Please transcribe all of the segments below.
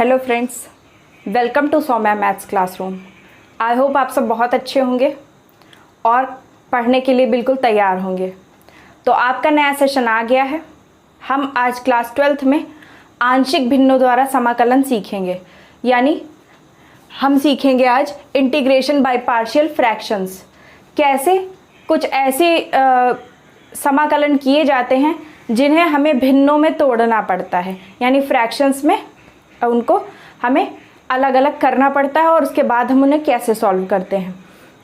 Hello friends, welcome to Saumya maths classroom. I hope आप सब बहुत अच्छे होंगे और पढ़ने के लिए बिल्कुल तैयार होंगे। तो आपका नया सेशन आ गया है। हम आज क्लास 12th में आंशिक भिन्नों द्वारा समाकलन सीखेंगे, यानी हम सीखेंगे आज इंटीग्रेशन बाय पार्शियल फ्रैक्शंस। कैसे कुछ ऐसे समाकलन किए जाते हैं जिन्हें हमें भिन्नों में तोड़ना पड़ता है, यानी फ्रैक्शंस में उनको हमें अलग अलग करना पड़ता है और उसके बाद हम उन्हें कैसे सॉल्व करते हैं।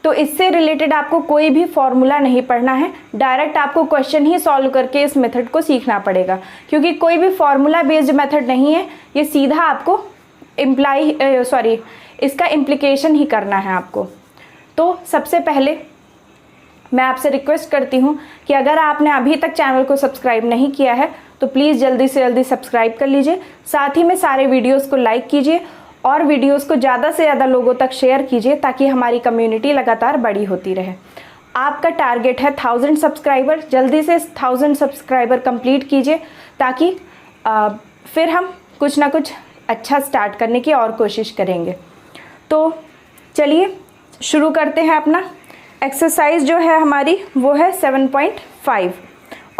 तो इससे रिलेटेड आपको कोई भी फॉर्मूला नहीं पढ़ना है, डायरेक्ट आपको क्वेश्चन ही सॉल्व करके इस मेथड को सीखना पड़ेगा, क्योंकि कोई भी फॉर्मूला बेस्ड मेथड नहीं है। ये सीधा आपको इसका इम्प्लीकेशन ही करना है आपको। तो सबसे पहले मैं आपसे रिक्वेस्ट करती हूँ कि अगर आपने अभी तक चैनल को सब्सक्राइब नहीं किया है तो प्लीज़ जल्दी से जल्दी सब्सक्राइब कर लीजिए। साथ ही में सारे वीडियोस को लाइक कीजिए और वीडियोस को ज़्यादा से ज़्यादा लोगों तक शेयर कीजिए, ताकि हमारी कम्युनिटी लगातार बड़ी होती रहे। आपका टारगेट है 1000 सब्सक्राइबर। जल्दी से 1000 सब्सक्राइबर कंप्लीट कीजिए, ताकि फिर हम कुछ ना कुछ अच्छा स्टार्ट करने की और कोशिश करेंगे। तो चलिए शुरू करते हैं अपना एक्सरसाइज। जो है हमारी वो है 7.5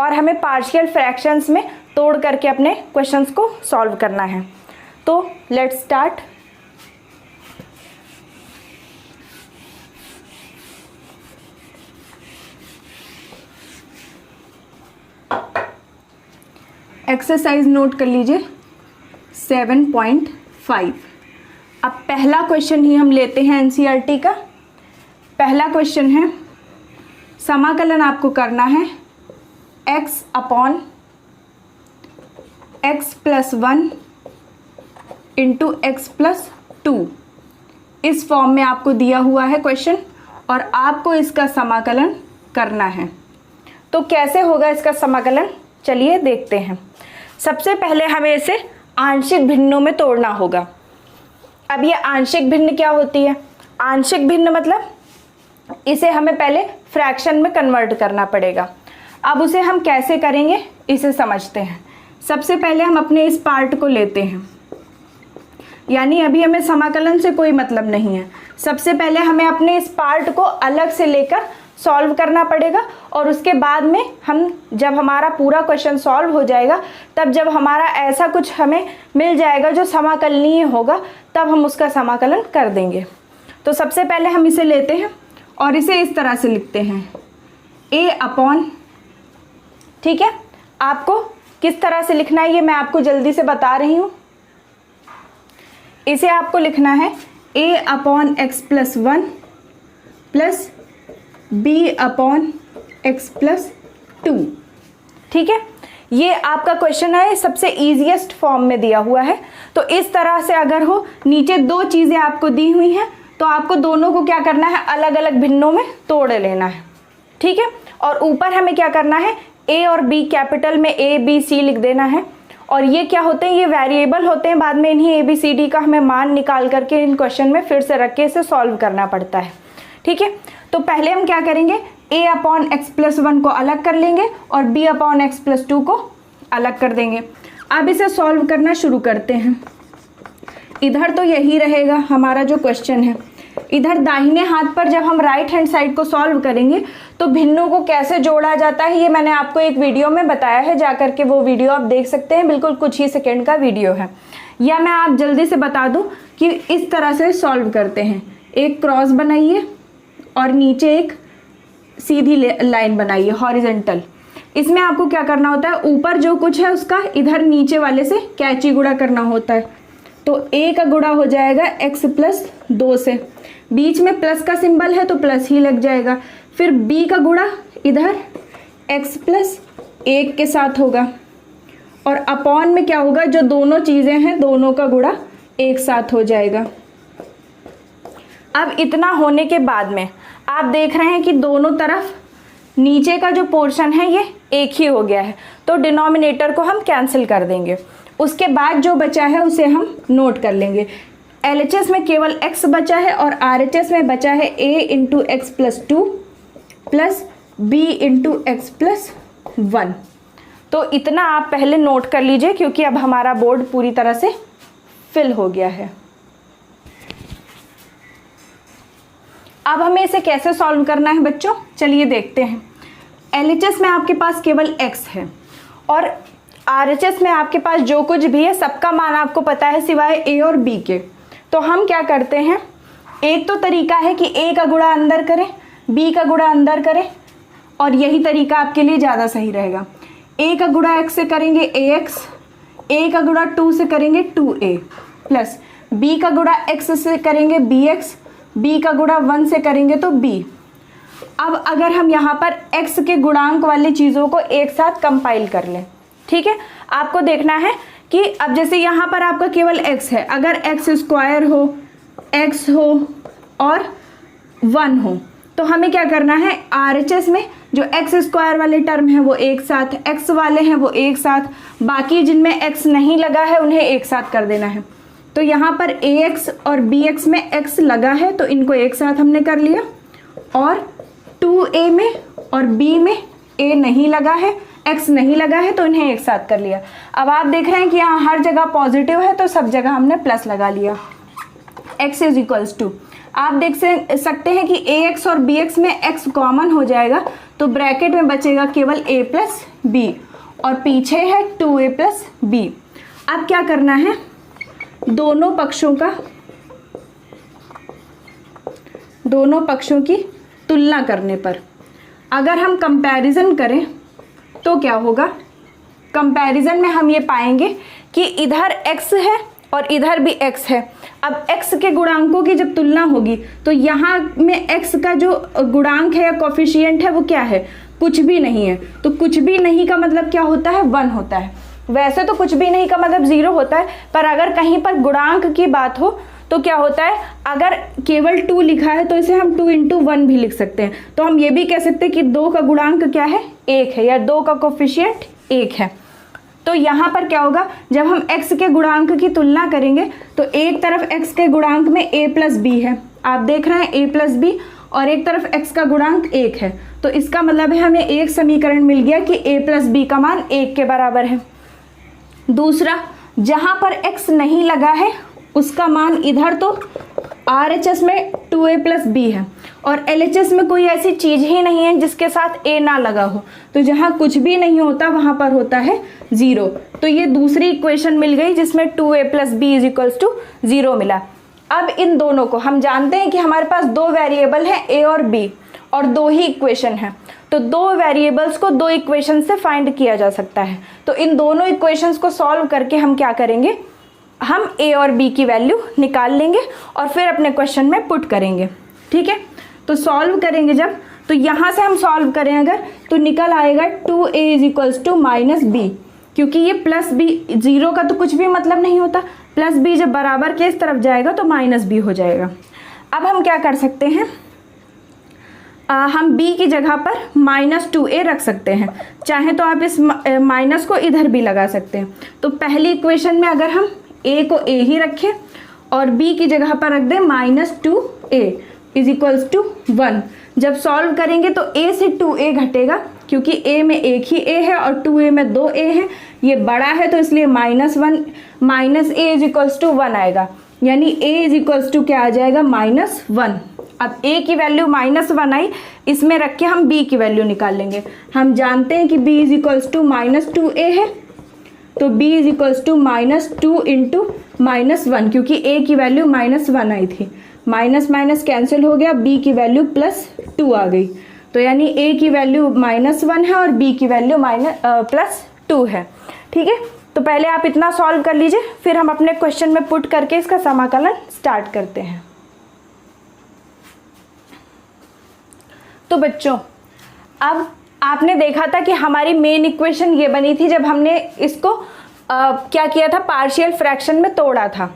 और हमें पार्शियल फ्रैक्शंस में तोड़ करके अपने क्वेश्चंस को सॉल्व करना है। तो लेट्स स्टार्ट। एक्सरसाइज नोट कर लीजिए 7.5। अब पहला क्वेश्चन ही हम लेते हैं एनसीईआरटी का। पहला क्वेश्चन है, समाकलन आपको करना है x upon x plus 1 into x plus 2। इस फॉर्म में आपको दिया हुआ है क्वेश्चन और आपको इसका समाकलन करना है। तो कैसे होगा इसका समाकलन, चलिए देखते हैं। सबसे पहले हमें इसे आंशिक भिन्नों में तोड़ना होगा। अब ये आंशिक भिन्न क्या होती है? आंशिक भिन्न मतलब इसे हमें पहले फ्रैक्शन में कन्वर्ट करना पड़ेगा। अब उसे हम कैसे करेंगे इसे समझते हैं। सबसे पहले हम अपने इस पार्ट को लेते हैं, यानी अभी हमें समाकलन से कोई मतलब नहीं है। सबसे पहले हमें अपने इस पार्ट को अलग से लेकर सॉल्व करना पड़ेगा, और उसके बाद में हम जब हमारा पूरा क्वेश्चन सॉल्व हो जाएगा, तब जब हमारा ऐसा कुछ हमें मिल जाएगा जो समाकलनीय होगा, तब हम उसका समाकलन कर देंगे। तो सबसे पहले हम इसे लेते हैं और इसे इस तरह से लिखते हैं a अपॉन, ठीक है। आपको किस तरह से लिखना है ये मैं आपको जल्दी से बता रही हूँ। इसे आपको लिखना है a upon x plus 1 plus b upon x plus 2, ठीक है। ये आपका क्वेश्चन है, सबसे ईजीएस्ट फॉर्म में दिया हुआ है। तो इस तरह से अगर हो, नीचे दो चीज़ें आपको दी हुई हैं, तो आपको दोनों को क्या करना है, अलग अलग भिन्नों में तोड़ लेना है, ठीक है। और ऊपर हमें क्या करना है, a और b कैपिटल में a b c लिख देना है। और ये क्या होते हैं, ये वेरिएबल होते हैं, बाद में इन्हीं a b c d का हमें मान निकाल करके इन क्वेश्चन में फिर से रख के इसे सॉल्व करना पड़ता है, ठीक है। तो पहले हम क्या करेंगे, a अपॉन एक्स प्लस 1 को अलग कर लेंगे और b अपॉन एक्स प्लस 2 को अलग कर देंगे। अब इसे सॉल्व करना शुरू करते हैं। इधर तो यही रहेगा हमारा जो क्वेश्चन है। इधर दाहिने हाथ पर जब हम राइट हैंड साइड को सॉल्व करेंगे तो भिन्नों को कैसे जोड़ा जाता है ये मैंने आपको एक वीडियो में बताया है, जा करके वो वीडियो आप देख सकते हैं। बिल्कुल कुछ ही सेकेंड का वीडियो है। या मैं आप जल्दी से बता दूं कि इस तरह से सॉल्व करते हैं। एक क्रॉस बनाइए और नीचे एक सीधी लाइन बनाइए हॉरिजेंटल। इसमें आपको क्या करना होता है, ऊपर जो कुछ है उसका इधर नीचे वाले से कैची गुणा करना होता है। तो a का गुणा हो जाएगा x प्लस 2 से, बीच में प्लस का सिंबल है तो प्लस ही लग जाएगा। फिर b का गुणा इधर x प्लस 1 के साथ होगा, और अपॉन में क्या होगा, जो दोनों चीज़ें हैं दोनों का गुणा एक साथ हो जाएगा। अब इतना होने के बाद में आप देख रहे हैं कि दोनों तरफ नीचे का जो पोर्शन है ये एक ही हो गया है, तो डिनोमिनेटर को हम कैंसिल कर देंगे। उसके बाद जो बचा है उसे हम नोट कर लेंगे। LHS में केवल x बचा है और RHS में बचा है a into x plus 2 plus b into x plus 1। तो इतना आप पहले नोट कर लीजिए, क्योंकि अब हमारा बोर्ड पूरी तरह से फिल हो गया है। अब हमें इसे कैसे सॉल्व करना है बच्चों, चलिए देखते हैं। LHS में आपके पास केवल x है और RHS में आपके पास जो कुछ भी है सबका मान आपको पता है सिवाय a और b के। तो हम क्या करते हैं, एक तो तरीका है कि a का गुणा अंदर करें, b का गुणा अंदर करें, और यही तरीका आपके लिए ज़्यादा सही रहेगा। a का गुणा x से करेंगे ax, a का गुणा 2 से करेंगे 2a, प्लस b का गुणा x से करेंगे bx, b का गुणा 1 से करेंगे तो b। अब अगर हम यहाँ पर x के गुणांक वाली चीज़ों को एक साथ कंपाइल कर लें, ठीक है, आपको देखना है कि अब जैसे यहाँ पर आपका केवल x है, अगर x स्क्वायर हो, x हो और 1 हो, तो हमें क्या करना है, RHS में जो x स्क्वायर वाले टर्म है वो एक साथ, x वाले हैं वो एक साथ, बाकी जिनमें x नहीं लगा है उन्हें एक साथ कर देना है। तो यहाँ पर ax और bx में x लगा है तो इनको एक साथ हमने कर लिया, और 2a में और b में a नहीं लगा है, x नहीं लगा है तो इन्हें एक साथ कर लिया। अब आप देख रहे हैं कि यहाँ हर जगह पॉजिटिव है तो सब जगह हमने प्लस लगा लिया। x इज इक्वल्स टू, आप देख सकते हैं कि ax और bx में x कॉमन हो जाएगा तो ब्रैकेट में बचेगा केवल a प्लस b और पीछे है 2a प्लस b। अब क्या करना है, दोनों पक्षों की तुलना करने पर अगर हम कंपैरिजन करें तो क्या होगा, कंपैरिजन में हम ये पाएंगे कि इधर x है और इधर भी x है। अब x के गुणांकों की जब तुलना होगी तो यहाँ में x का जो गुणांक है या कोफिशिएंट है वो क्या है, कुछ भी नहीं है। तो कुछ भी नहीं का मतलब क्या होता है, 1 होता है। वैसे तो कुछ भी नहीं का मतलब 0 होता है, पर अगर कहीं पर गुणांक की बात हो तो क्या होता है, अगर केवल 2 लिखा है तो इसे हम 2 × 1 भी लिख सकते हैं। तो हम ये भी कह सकते हैं कि 2 का गुणांक क्या है, 1 है, या 2 का कोफिशिएंट 1 है। तो यहाँ पर क्या होगा, जब हम x के गुणांक की तुलना करेंगे तो एक तरफ x के गुणांक में a प्लस b है, आप देख रहे हैं a प्लस b, और एक तरफ x का गुणांक 1 है। तो इसका मतलब है हमें एक समीकरण मिल गया कि a प्लस b का मान 1 के बराबर है। दूसरा, जहाँ पर x नहीं लगा है उसका मान इधर तो RHS में 2a प्लस b है और LHS में कोई ऐसी चीज़ ही नहीं है जिसके साथ a ना लगा हो, तो जहाँ कुछ भी नहीं होता वहाँ पर होता है 0। तो ये दूसरी इक्वेशन मिल गई जिसमें 2a plus b is equals to 0 मिला। अब इन दोनों को हम जानते हैं कि हमारे पास 2 वेरिएबल हैं a और b और 2 ही इक्वेशन है, तो 2 वेरिएबल्स को 2 इक्वेशन से फाइंड किया जा सकता है। तो इन दोनों इक्वेशंस को सॉल्व करके हम क्या करेंगे, हम a और b की वैल्यू निकाल लेंगे और फिर अपने क्वेश्चन में पुट करेंगे, ठीक है। तो सॉल्व करेंगे जब, तो यहाँ से हम सॉल्व करें अगर तो निकल आएगा 2a is equals to minus b, क्योंकि ये प्लस b, 0 का तो कुछ भी मतलब नहीं होता, प्लस b जब बराबर के इस तरफ जाएगा तो माइनस b हो जाएगा। अब हम क्या कर सकते हैं, हम b की जगह पर -2a रख सकते हैं, चाहे तो आप इस माइनस को इधर भी लगा सकते हैं। तो पहली इक्वेशन में अगर हम a को a ही रखें और b की जगह पर रख दें -2a इज इक्वल्स टू 1, जब सॉल्व करेंगे तो a से 2a घटेगा क्योंकि a में एक ही a है और 2a में 2a है, ये बड़ा है तो इसलिए -1 minus a is equals to 1 आएगा, यानी a इज इक्वल्स टू क्या आ जाएगा, -1। अब a की वैल्यू -1 आई, इसमें रख के हम b की वैल्यू निकाल लेंगे। हम जानते हैं कि b is equals to -2a है, तो b इज इक्वल्स टू -2 × -1, क्योंकि a की वैल्यू -1 आई थी, माइनस माइनस कैंसिल हो गया, b की वैल्यू +2 आ गई, तो यानी a की वैल्यू -1 है और b की वैल्यू +2 है, ठीक है। तो पहले आप इतना सॉल्व कर लीजिए, फिर हम अपने क्वेश्चन में पुट करके इसका समाकलन स्टार्ट करते हैं। तो बच्चों, अब आपने देखा था कि हमारी मेन इक्वेशन ये बनी थी जब हमने इसको क्या किया था, पार्शियल फ्रैक्शन में तोड़ा था।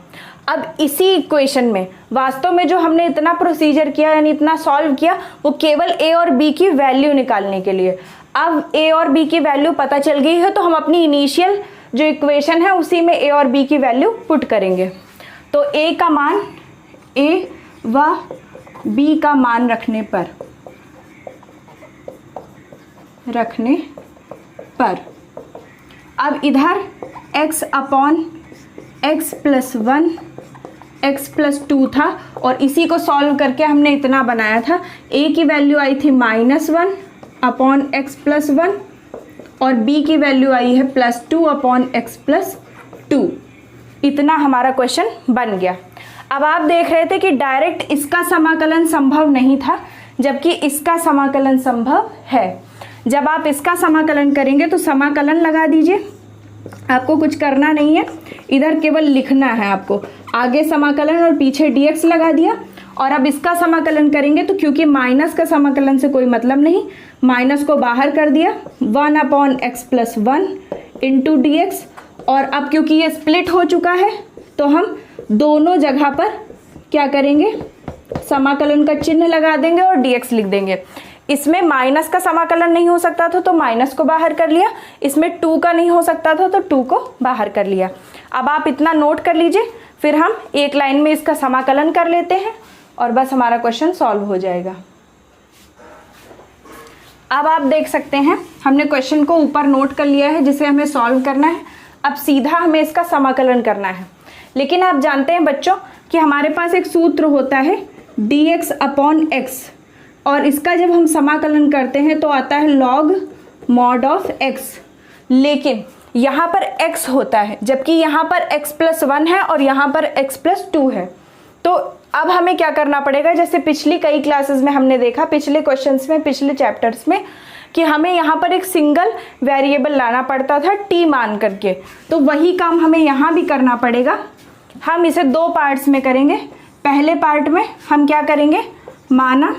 अब इसी इक्वेशन में वास्तव में जो हमने इतना प्रोसीजर किया, यानी इतना सॉल्व किया, वो केवल a और b की वैल्यू निकालने के लिए। अब a और b की वैल्यू पता चल गई है तो हम अपनी इनिशियल जो इक्वेशन है उसी में a और b की वैल्यू पुट करेंगे। तो a का मान, a व b का मान रखने पर अब इधर x upon x plus 1 x plus 2 था और इसी को सॉल्व करके हमने इतना बनाया था। a की वैल्यू आई थी -1 अपॉन एक्स प्लस 1 और b की वैल्यू आई है +2 अपॉन एक्स प्लस 2। इतना हमारा क्वेश्चन बन गया। अब आप देख रहे थे कि डायरेक्ट इसका समाकलन संभव नहीं था, जबकि इसका समाकलन संभव है। जब आप इसका समाकलन करेंगे तो समाकलन लगा दीजिए, आपको कुछ करना नहीं है, इधर केवल लिखना है आपको। आगे समाकलन और पीछे dx लगा दिया। और अब इसका समाकलन करेंगे तो क्योंकि माइनस का समाकलन से कोई मतलब नहीं, माइनस को बाहर कर दिया, 1 upon x plus 1 into dx। और अब क्योंकि ये स्प्लिट हो चुका है तो हम दोनों जगह पर क्या करेंगे, समाकलन का चिन्ह लगा देंगे और dx लिख देंगे। इसमें माइनस का समाकलन नहीं हो सकता था तो माइनस को बाहर कर लिया, इसमें 2 का नहीं हो सकता था तो 2 को बाहर कर लिया। अब आप इतना नोट कर लीजिए, फिर हम एक लाइन में इसका समाकलन कर लेते हैं और बस हमारा क्वेश्चन सॉल्व हो जाएगा। अब आप देख सकते हैं हमने क्वेश्चन को ऊपर नोट कर लिया है जिसे हमें सॉल्व करना है। अब सीधा हमें इसका समाकलन करना है। लेकिन आप जानते हैं बच्चों कि हमारे पास एक सूत्र होता है dx अपॉन x, और इसका जब हम समाकलन करते हैं तो आता है log mod ऑफ x। लेकिन यहाँ पर x होता है जबकि यहाँ पर x प्लस 1 है और यहाँ पर x प्लस 2 है। तो अब हमें क्या करना पड़ेगा, जैसे पिछली कई क्लासेस में हमने देखा, पिछले क्वेश्चंस में, पिछले चैप्टर्स में, कि हमें यहाँ पर एक सिंगल वेरिएबल लाना पड़ता था t मान करके। तो वही काम हमें यहाँ भी करना पड़ेगा। हम इसे 2 पार्ट्स में करेंगे। पहले पार्ट में हम क्या करेंगे, माना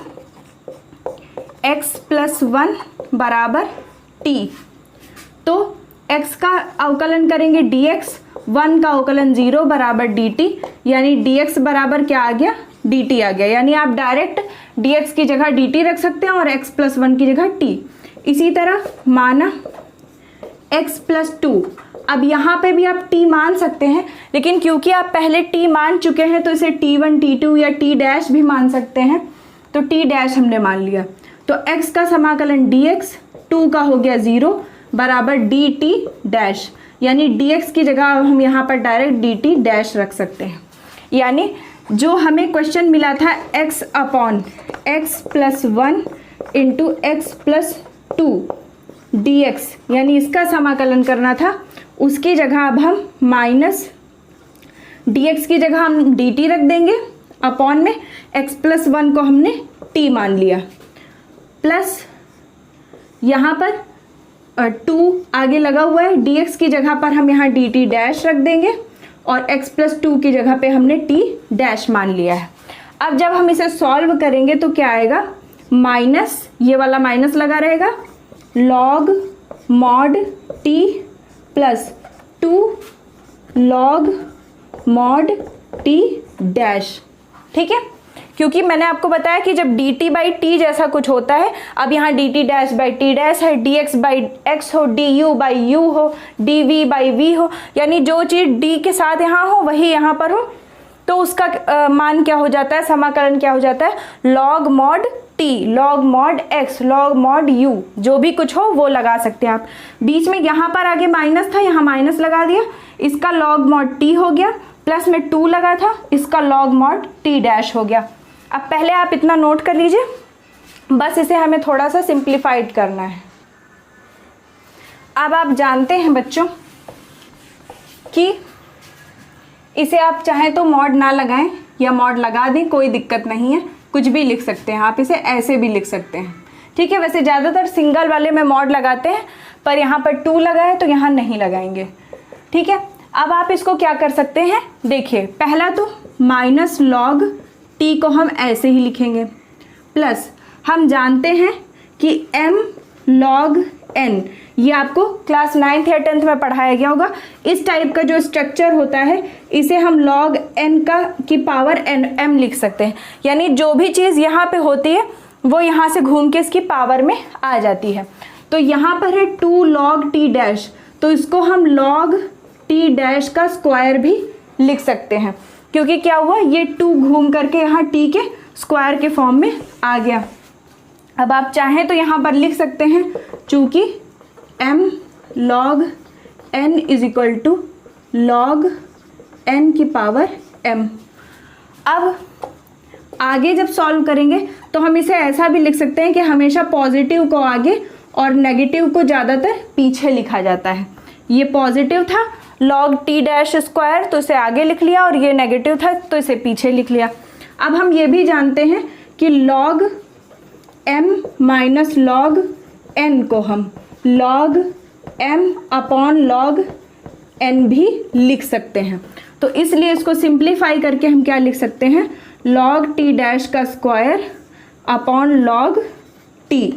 x प्लस 1 बराबर t, तो x का अवकलन करेंगे dx, 1 का अवकलन 0 बराबर dt, यानी dx बराबर क्या आ गया, dt आ गया। यानी आप डायरेक्ट dx की जगह dt रख सकते हैं और x प्लस 1 की जगह t। इसी तरह माना x प्लस 2, अब यहाँ पे भी आप t मान सकते हैं, लेकिन क्योंकि आप पहले t मान चुके हैं तो इसे t1 t2 या t डैश भी मान सकते हैं, तो t डैश हमने मान लिया। तो x का समाकलन dx, 2 का हो गया 0 बराबर dt डैश, यानी dx की जगह हम यहाँ पर डायरेक्ट dt डैश रख सकते हैं। यानी जो हमें क्वेश्चन मिला था x upon x plus 1 into x plus 2 dx, यानी इसका समाकलन करना था, उसकी जगह अब हम माइनस dx की जगह हम dt रख देंगे, अपॉन में x प्लस 1 को हमने t मान लिया, प्लस यहाँ पर 2 आगे लगा हुआ है, dx की जगह पर हम यहाँ dt डैश रख देंगे और x प्लस 2 की जगह पे हमने t डैश मान लिया है। अब जब हम इसे सॉल्व करेंगे तो क्या आएगा, माइनस, ये वाला माइनस लगा रहेगा, log mod t plus 2 log mod t dash. ठीक है, क्योंकि मैंने आपको बताया कि जब dt बाई टी जैसा कुछ होता है, अब यहाँ dt dash by T dash है, dx बाई x हो, du बाई u हो, dv बाई v हो, यानी जो चीज़ d के साथ यहाँ हो वही यहाँ पर हो, तो उसका मान क्या हो जाता है, समाकलन क्या हो जाता है, log mod t, log mod x, log mod u, जो भी कुछ हो वो लगा सकते हैं आप। बीच में यहाँ पर आगे माइनस था, यहाँ माइनस लगा दिया, इसका log mod t हो गया, प्लस में 2 लगा था, इसका log mod t डैश हो गया। अब पहले आप इतना नोट कर लीजिए, बस इसे हमें थोड़ा सा सिंप्लीफाइड करना है। अब आप जानते हैं बच्चों कि इसे आप चाहें तो मॉड ना लगाएं या मॉड लगा दें, कोई दिक्कत नहीं है, कुछ भी लिख सकते हैं आप, इसे ऐसे भी लिख सकते हैं। ठीक है, वैसे ज़्यादातर सिंगल वाले में मॉड लगाते हैं, पर यहाँ पर 2 लगा है तो यहाँ नहीं लगाएंगे। ठीक है, अब आप इसको क्या कर सकते हैं, देखिए पहला तो माइनस लॉग t को हम ऐसे ही लिखेंगे, प्लस हम जानते हैं कि m log n, ये आपको क्लास 9th या 10th में पढ़ाया गया होगा। इस टाइप का जो स्ट्रक्चर होता है इसे हम log n की पावर m लिख सकते हैं, यानी जो भी चीज़ यहाँ पे होती है वो यहाँ से घूम के इसकी पावर में आ जाती है। तो यहाँ पर है 2 log t डैश, तो इसको हम log t डैश का स्क्वायर भी लिख सकते हैं, क्योंकि क्या हुआ, ये 2 घूम करके यहाँ t के स्क्वायर के फॉर्म में आ गया। अब आप चाहें तो यहाँ पर लिख सकते हैं, चूँकि m log n is equal to log n की पावर m। अब आगे जब सॉल्व करेंगे तो हम इसे ऐसा भी लिख सकते हैं कि हमेशा पॉजिटिव को आगे और नेगेटिव को ज़्यादातर पीछे लिखा जाता है। ये पॉजिटिव था log t डैश स्क्वायर, तो इसे आगे लिख लिया, और ये नेगेटिव था तो इसे पीछे लिख लिया। अब हम ये भी जानते हैं कि log m minus log n को हम log m upon log n भी लिख सकते हैं। तो इसलिए इसको सिंप्लीफाई करके हम क्या लिख सकते हैं, log t डैश का स्क्वायर अपॉन log t।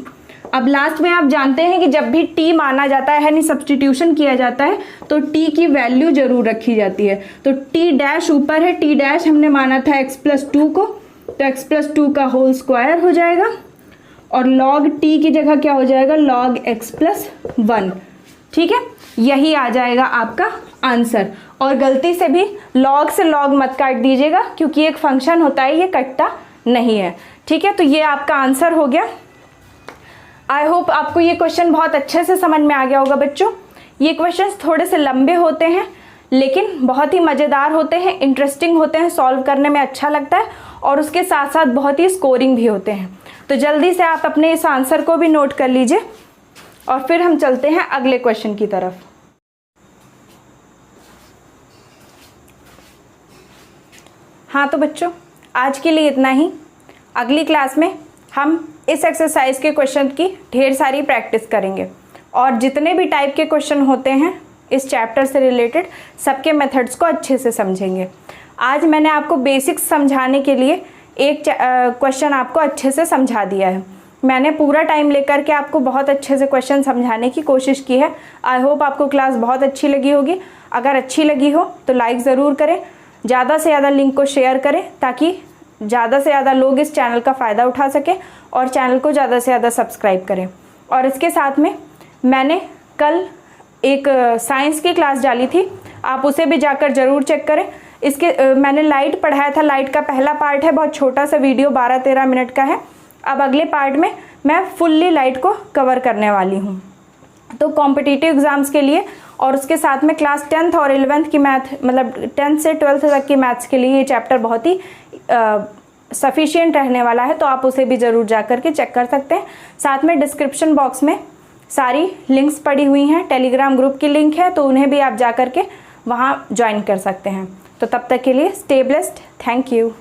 अब लास्ट में आप जानते हैं कि जब भी t माना जाता है यानी सब्सटीट्यूशन किया जाता है तो t की वैल्यू जरूर रखी जाती है। तो t डैश ऊपर है, t डैश हमने माना था x+2 को, तो x+2 का होल स्क्वायर हो जाएगा और log t की जगह क्या हो जाएगा, log x+1। ठीक है, यही आ जाएगा आपका आंसर। और गलती से भी log से log मत काट दीजिएगा क्योंकि एक फंक्शन होता है, ये कटता नहीं है। ठीक है, तो ये आपका आंसर हो गया। आई होप आपको ये क्वेश्चन बहुत अच्छे से समझ में आ गया होगा बच्चों। ये क्वेश्चंस थोड़े से लंबे होते हैं लेकिन बहुत ही मज़ेदार होते हैं, इंटरेस्टिंग होते हैं, सॉल्व करने में अच्छा लगता है और उसके साथ साथ बहुत ही स्कोरिंग भी होते हैं। तो जल्दी से आप अपने इस आंसर को भी नोट कर लीजिए और फिर हम चलते हैं अगले क्वेश्चन की तरफ। हाँ तो बच्चों, आज के लिए इतना ही। अगली क्लास में हम इस एक्सरसाइज के क्वेश्चन की ढेर सारी प्रैक्टिस करेंगे और जितने भी टाइप के क्वेश्चन होते हैं इस चैप्टर से रिलेटेड सबके मेथड्स को अच्छे से समझेंगे। आज मैंने आपको बेसिक्स समझाने के लिए एक क्वेश्चन आपको अच्छे से समझा दिया है। मैंने पूरा टाइम लेकर के आपको बहुत अच्छे से क्वेश्चन समझाने की कोशिश की है। आई होप आपको क्लास बहुत अच्छी लगी होगी। अगर अच्छी लगी हो तो लाइक ज़रूर करें, ज़्यादा से ज़्यादा लिंक को शेयर करें ताकि ज़्यादा से ज़्यादा लोग इस चैनल का फ़ायदा उठा सकें और चैनल को ज़्यादा से ज़्यादा सब्सक्राइब करें। और इसके साथ में मैंने कल एक साइंस की क्लास डाली थी, आप उसे भी जाकर ज़रूर चेक करें। इसके मैंने लाइट पढ़ाया था, लाइट का पहला पार्ट है, बहुत छोटा सा वीडियो 12-13 मिनट का है। अब अगले पार्ट में मैं फुल्ली लाइट को कवर करने वाली हूँ। तो कॉम्पिटिटिव एग्ज़ाम्स के लिए और उसके साथ में क्लास 10th और 11th की मैथ, मतलब 10th से 12th तक की मैथ्स के लिए ये चैप्टर बहुत ही सफिशिएंट रहने वाला है। तो आप उसे भी ज़रूर जा कर के चेक कर सकते हैं। साथ में डिस्क्रिप्शन बॉक्स में सारी लिंक्स पड़ी हुई हैं, टेलीग्राम ग्रुप की लिंक है, तो उन्हें भी आप जा कर के वहाँ ज्वाइन कर सकते हैं। तो तब तक के लिए स्टे ब्लेस्ड, थैंक यू।